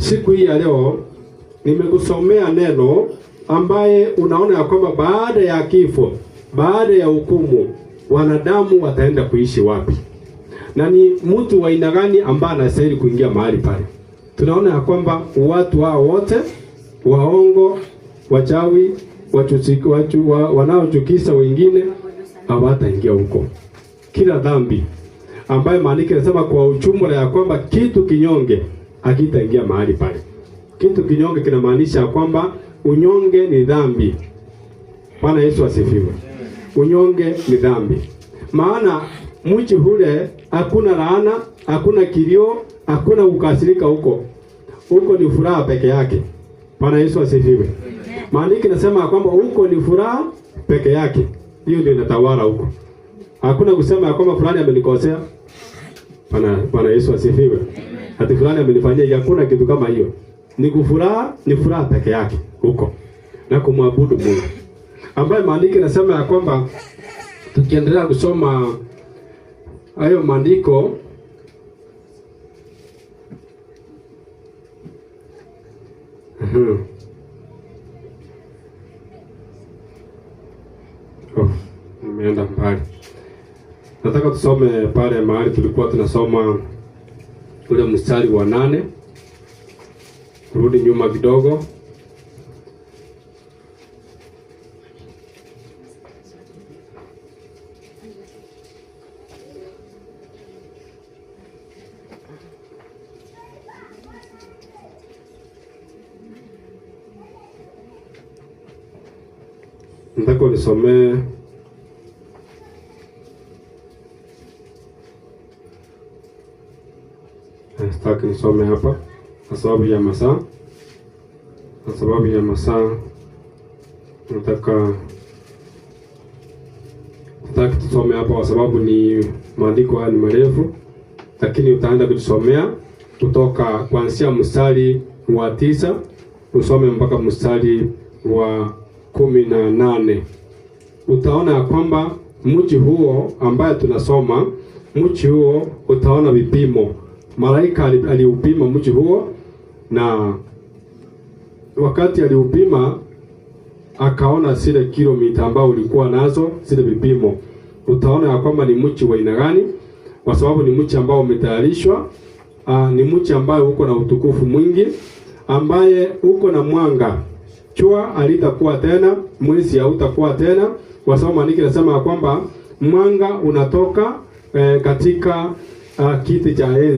siku hii ya leo nimekusomea neno ambaye unaona ya kwamba baada ya kifo, baada ya hukumu, wanadamu wataenda kuishi wapi? Na ni mtu wa aina gani ambaye anastahili kuingia mahali pale? Tunaona ya kwamba watu hao wote waongo, wachawi, wanaochukisa wengine hawataingia huko. Kila dhambi ambaye maandiko yanasema kwa ujumla ya kwamba kitu kinyonge hakitaingia mahali pale. Kitu kinyonge kinamaanisha kwamba unyonge ni dhambi. Bwana Yesu asifiwe. Unyonge ni dhambi. Maana mji ule hakuna laana, hakuna kilio, hakuna kukasirika huko. Huko ni furaha peke yake. Bwana Yesu asifiwe. Maandiko yanasema kwamba huko ni furaha peke yake. Hiyo ndio inatawala huko. Hakuna kusema kwamba fulani amenikosea. Bwana Yesu asifiwe. Hata fulani amenifanyia, hakuna kitu kama hiyo. Ni furaha peke yake huko. Na kumwabudu Mungu. Ambaye maandiko yanasema ya kwamba tukiendelea kusoma hayo maandiko nimeenda mbali. Nataka tusome pale mahali tulikuwa tunasoma ule mstari wa 8. Rudi nyuma kidogo. Nataka nisomee sitaki nisome hapa kwa sababu ya masaa. Kwa sababu ya masaa nataka tusome hapa kwa sababu ni maandiko haya ni marefu, lakini utaanza kutusomea kutoka kuanzia mstari wa 9 usome mpaka mstari wa 18. Utaona kwamba mji huo ambaye tunasoma, mji huo utaona vipimo. Malaika aliupima mji huo, na wakati aliupima akaona zile kilomita ambao ulikuwa nazo zile vipimo. Utaona ya kwamba ni mji wa aina gani, kwa sababu ni mji ambao umetayarishwa, ni mji ambao uko na utukufu mwingi, ambaye uko na mwanga. Jua halitakuwa tena, mwezi hautakuwa tena, kwa sababu maandiko yanasema kwamba mwanga unatoka katika kiti cha enzi.